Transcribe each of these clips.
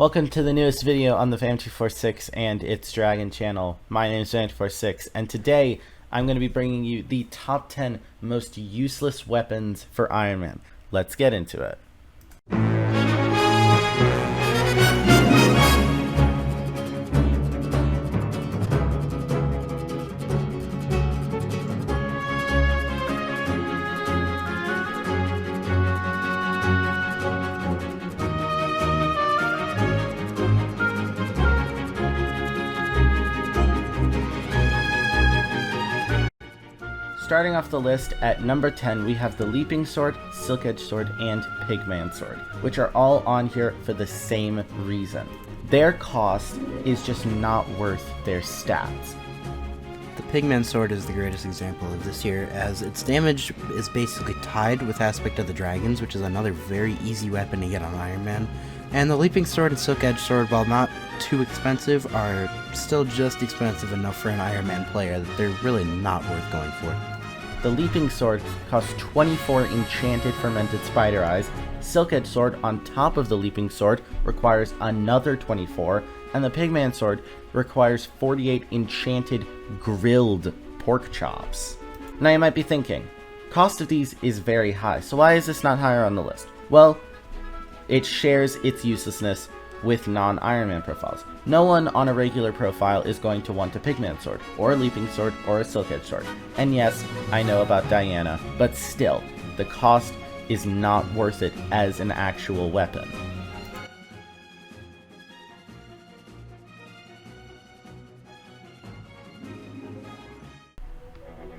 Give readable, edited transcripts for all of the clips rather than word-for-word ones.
Welcome to the newest video on the Vam Drqgon and its Dragon channel. My name is Vam Drqgon, and today I'm going to be bringing you the top 10 most useless weapons for Ironman. Let's get into it. Starting off the list at number 10, we have the Leaping Sword, Silk Edge Sword, and Pigman Sword, which are all on here for the same reason. Their cost is just not worth their stats. The Pigman Sword is the greatest example of this here, as its damage is basically tied with Aspect of the Dragons, which is another very easy weapon to get on Iron Man. And the Leaping Sword and Silk Edge Sword, while not too expensive, are still just expensive enough for an Iron Man player that they're really not worth going for. The Leaping Sword costs 24 enchanted fermented spider eyes, Silk Edge Sword on top of the Leaping Sword requires another 24, and the Pigman Sword requires 48 enchanted grilled pork chops. Now you might be thinking, cost of these is very high, so why is this not higher on the list? Well, it shares its uselessness with non-Iron Man profiles. No one on a regular profile is going to want a Pigman Sword, or a Leaping Sword, or a Silk Edge Sword. And yes, I know about Diana, but still, the cost is not worth it as an actual weapon.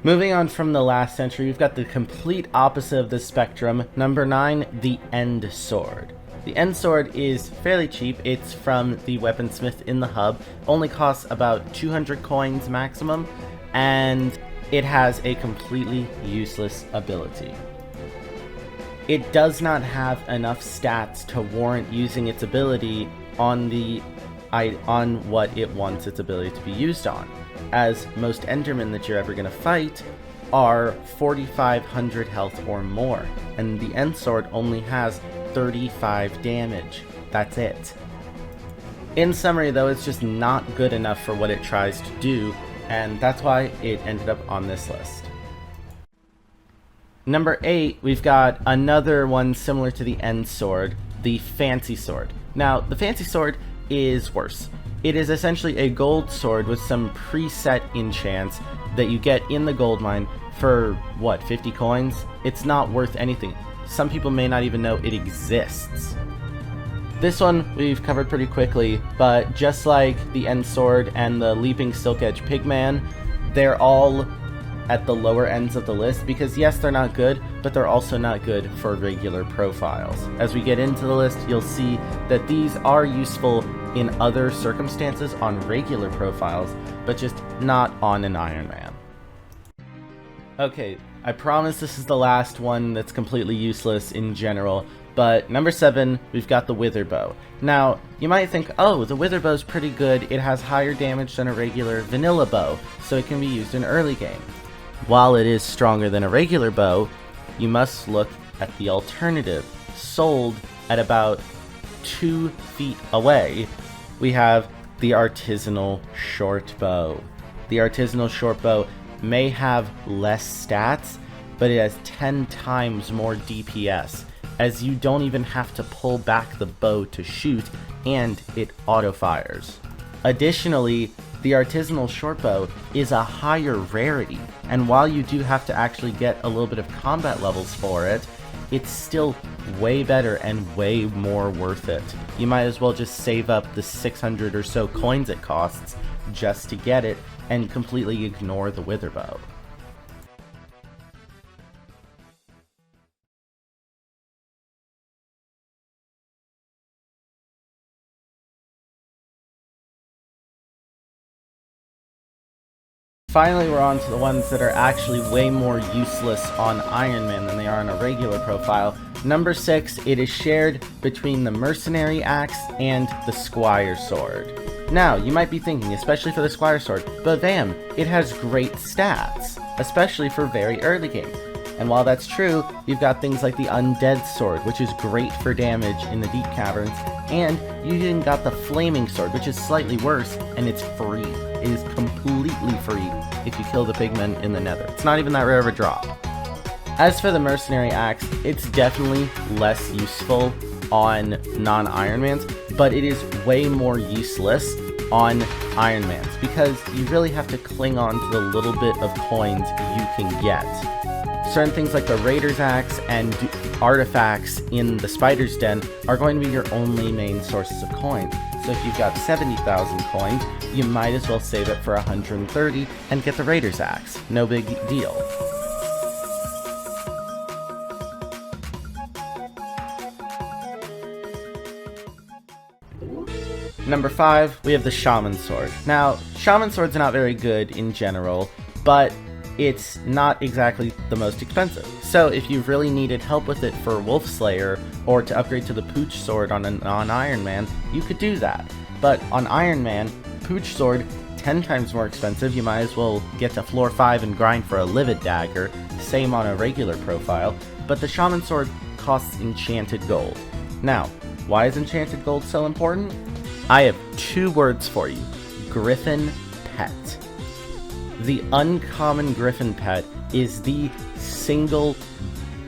Moving on from the last century, we've got the complete opposite of the spectrum. Number 9, the End Sword. The End Sword is fairly cheap. It's from the weaponsmith in the hub. Only costs about 200 coins maximum, and it has a completely useless ability. It does not have enough stats to warrant using its ability on what it wants its ability to be used on, as most Endermen that you're ever going to fight are 4,500 health or more, and the End Sword only has 35 damage. That's it. In summary though, it's just not good enough for what it tries to do, and that's why it ended up on this list. Number 8, we've got another one similar to the End Sword, the Fancy Sword. Now, the Fancy Sword is worse. It is essentially a gold sword with some preset enchants that you get in the gold mine for, what, 50 coins? It's not worth anything. Some people may not even know it exists. This one we've covered pretty quickly, but just like the End Sword and the Leaping Silk Edge Pigman, they're all at the lower ends of the list because yes, they're not good, but they're also not good for regular profiles. As we get into the list, you'll see that these are useful in other circumstances on regular profiles, but just not on an Iron Man. Okay, I promise this is the last one that's completely useless in general, but number 7, we've got the Wither Bow. Now, you might think, oh, the Wither Bow's pretty good, it has higher damage than a regular vanilla bow, so it can be used in early game. While it is stronger than a regular bow, you must look at the alternative. Sold at about 2 feet away, we have the Artisanal Short Bow. The Artisanal Short Bow may have less stats, but it has 10 times more DPS, as you don't even have to pull back the bow to shoot, and it auto-fires. Additionally, the Artisanal Short Bow is a higher rarity, and while you do have to actually get a little bit of combat levels for it, it's still way better and way more worth it. You might as well just save up the 600 or so coins it costs just to get it, and completely ignore the Wither Bow. Finally, we're on to the ones that are actually way more useless on Iron Man than they are on a regular profile. Number 6, it is shared between the Mercenary Axe and the Squire Sword. Now, you might be thinking, especially for the Squire Sword, but Vam, it has great stats, especially for very early game. And while that's true, you've got things like the Undead Sword, which is great for damage in the deep caverns, and you even got the Flaming Sword, which is slightly worse, and it's free. It is completely free if you kill the pigmen in the nether. It's not even that rare of a drop. As for the Mercenary Axe, it's definitely less useful on non-Ironmans, but it is way more useless on Ironmans, because you really have to cling on to the little bit of coins you can get. Certain things like the Raider's Axe and artifacts in the Spider's Den are going to be your only main sources of coins. So if you've got 70,000 coins, you might as well save it for 130 and get the Raider's Axe. No big deal. Number 5, we have the Shaman Sword. Now, Shaman Sword's not very good in general, but it's not exactly the most expensive. So if you really needed help with it for Wolf Slayer, or to upgrade to the Pooch Sword on Iron Man, you could do that. But on Iron Man, Pooch Sword, 10 times more expensive. You might as well get to floor 5 and grind for a Livid Dagger, same on a regular profile, but the Shaman Sword costs enchanted gold. Now, why is enchanted gold so important? I have 2 words for you. Griffin Pet. The uncommon Griffin Pet is the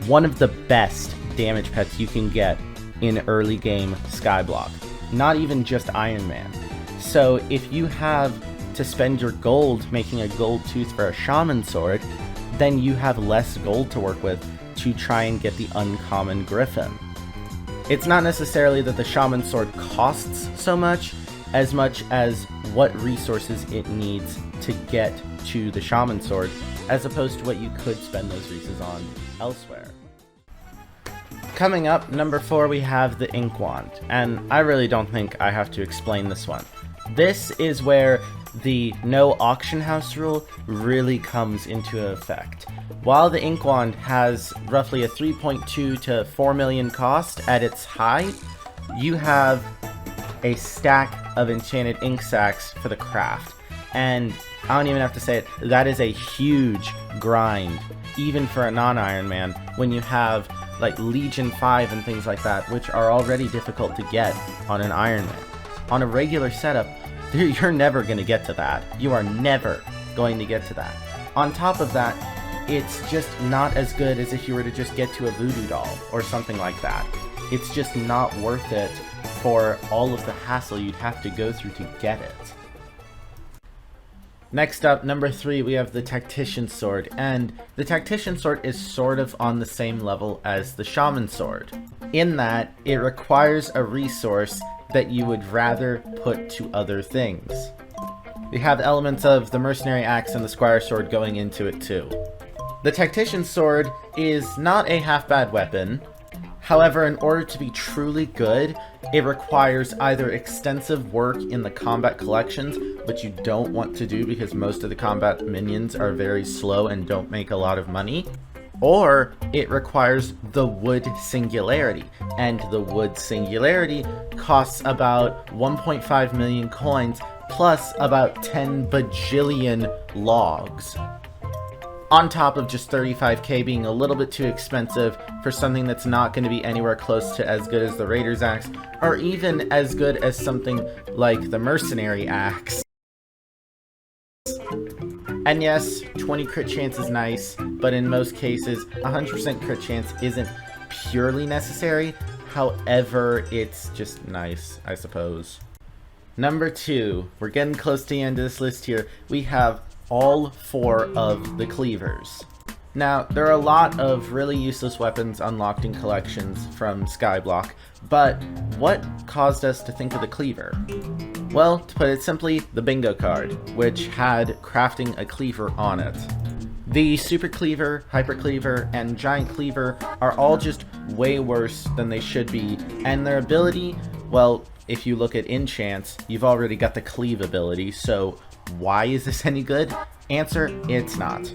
one of the best damage pets you can get in early game Skyblock. Not even just Iron Man. So if you have to spend your gold making a gold tooth for a Shaman Sword, then you have less gold to work with to try and get the uncommon Griffin. It's not necessarily that the Shaman Sword costs so much as what resources it needs to get to the Shaman Sword, as opposed to what you could spend those resources on elsewhere. Coming up, number 4, we have the Inkwand, and I really don't think I have to explain this one. This is where the no auction house rule really comes into effect. While the Inkwand has roughly a 3.2 to 4 million cost at its high, you have a stack of enchanted ink sacs for the craft. And I don't even have to say it, that is a huge grind, even for a non-Iron Man, when you have like Legion 5 and things like that, which are already difficult to get on an Iron Man. On a regular setup, you're never going to get to that. You are never going to get to that. On top of that, it's just not as good as if you were to just get to a voodoo doll or something like that. It's just not worth it for all of the hassle you'd have to go through to get it. Next up, number 3, we have the Tactician Sword, and the Tactician Sword is sort of on the same level as the Shaman Sword, in that it requires a resource that you would rather put to other things. We have elements of the Mercenary Axe and the Squire Sword going into it too. The Tactician Sword is not a half-bad weapon. However, in order to be truly good, it requires either extensive work in the combat collections, which you don't want to do because most of the combat minions are very slow and don't make a lot of money, or it requires the Wood Singularity, and the Wood Singularity costs about 1.5 million coins plus about 10 bajillion logs. On top of just 35k being a little bit too expensive for something that's not going to be anywhere close to as good as the Raider's Axe, or even as good as something like the Mercenary Axe. And yes, 20 crit chance is nice, but in most cases, 100% crit chance isn't purely necessary. However, it's just nice, I suppose. Number 2, we're getting close to the end of this list here. We have all 4 of the cleavers. Now, there are a lot of really useless weapons unlocked in collections from Skyblock, but what caused us to think of the cleaver? Well, to put it simply, the bingo card, which had crafting a cleaver on it. The Super Cleaver, Hyper Cleaver, and Giant Cleaver are all just way worse than they should be, and their ability, well, if you look at enchants, you've already got the cleave ability, so why is this any good? Answer, it's not.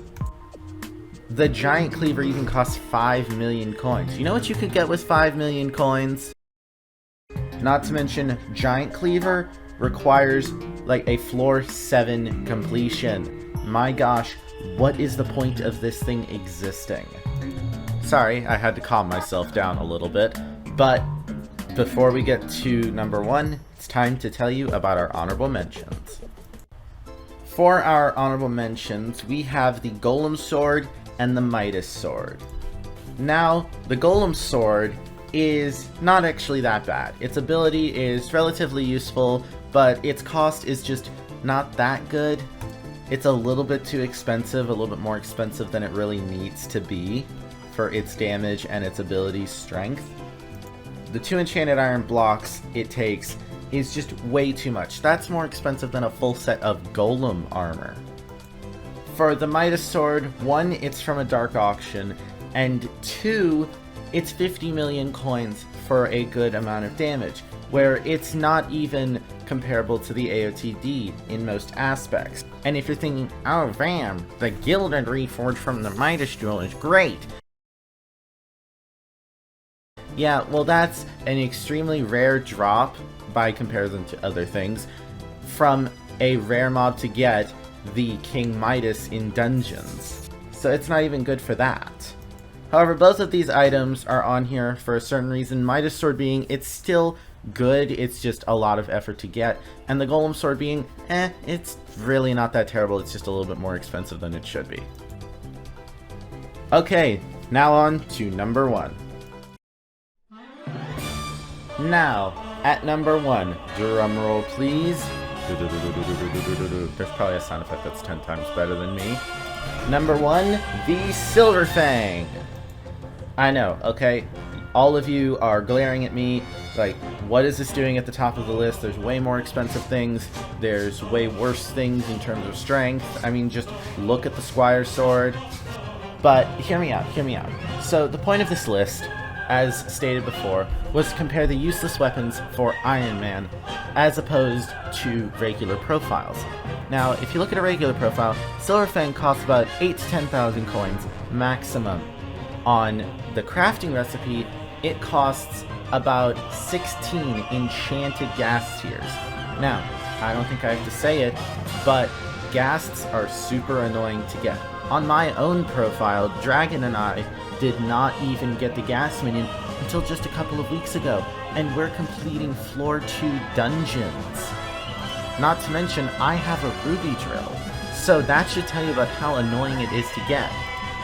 The Giant Cleaver even costs 5 million coins. You know what you could get with 5 million coins? Not to mention, Giant Cleaver requires like a floor 7 completion. My gosh, what is the point of this thing existing? Sorry, I had to calm myself down a little bit. But before we get to number 1, it's time to tell you about our honorable mentions. For our honorable mentions, we have the Golem Sword and the Midas Sword. Now, the Golem Sword is not actually that bad. Its ability is relatively useful, but its cost is just not that good. It's a little bit too expensive, a little bit more expensive than it really needs to be for its damage and its ability strength. The 2 enchanted iron blocks it takes is just way too much. That's more expensive than a full set of golem armor. For the Midas Sword, 1, it's from a dark auction, and 2, it's 50 million coins for a good amount of damage, where it's not even comparable to the AOTD in most aspects. And if you're thinking, oh Vam, the Gilded Reforged from the Midas Jewel is great. Yeah, well that's an extremely rare drop by comparison to other things from a rare mob to get the King Midas in dungeons. So it's not even good for that. However, both of these items are on here for a certain reason. Midas Sword being, it's still good, it's just a lot of effort to get. And the Golem Sword being, it's really not that terrible, it's just a little bit more expensive than it should be. Okay, now on to number 1. Now, at number 1, drum roll please. There's probably a sound effect that's 10 times better than me. Number 1, the silverfang. I know, okay? All of you are glaring at me, like, what is this doing at the top of the list? There's way more expensive things, there's way worse things in terms of strength. I mean, just look at the Squire Sword. But hear me out, hear me out. So the point of this list, as stated before, was to compare the useless weapons for Iron Man as opposed to regular profiles. Now, if you look at a regular profile, Silverfang costs about 8 to 10,000 coins maximum. On the crafting recipe, it costs about 16 enchanted ghast tears. Now, I don't think I have to say it, but ghasts are super annoying to get. On my own profile, Dragon and I did not even get the ghast minion until just a couple of weeks ago, and we're completing floor 2 dungeons. Not to mention, I have a ruby drill, so that should tell you about how annoying it is to get.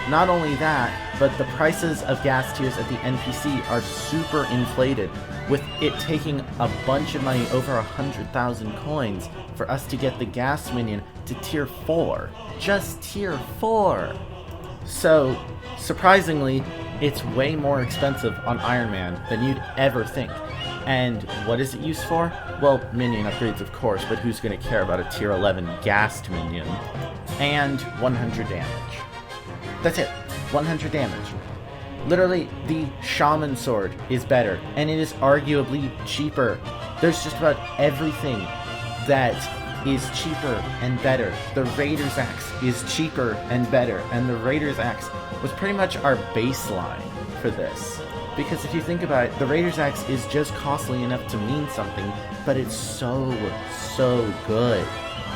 Not only that, but the prices of ghast tears at the NPC are super inflated, with it taking a bunch of money, over 100,000 coins, for us to get the ghast minion to tier 4. Just tier 4! So, surprisingly, it's way more expensive on Iron Man than you'd ever think. And what is it used for? Well, minion upgrades of course, but who's going to care about a tier 11 ghast minion? And 100 damage. That's it. 100 damage. Literally, the Shaman Sword is better, and it is arguably cheaper. There's just about everything that is cheaper and better. The Raider's Axe is cheaper and better, and the Raider's Axe was pretty much our baseline for this. Because if you think about it, the Raider's Axe is just costly enough to mean something, but it's so good.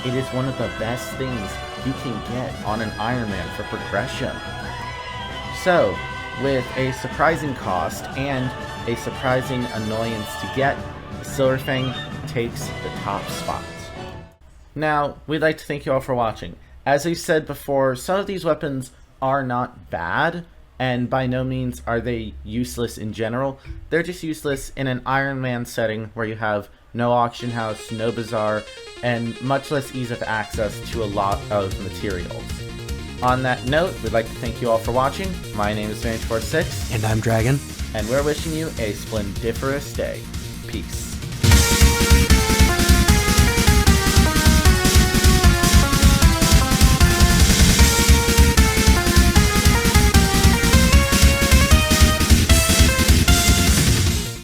It is one of the best things you can get on an Iron Man for progression. So, with a surprising cost and a surprising annoyance to get, Silverfang takes the top spot. Now, we'd like to thank you all for watching. As I said before, some of these weapons are not bad, and by no means are they useless in general. They're just useless in an Iron Man setting where you have no auction house, no bazaar, and much less ease of access to a lot of materials. On that note, we'd like to thank you all for watching. My name is Vantage46. And I'm Dragon. And we're wishing you a splendiferous day. Peace.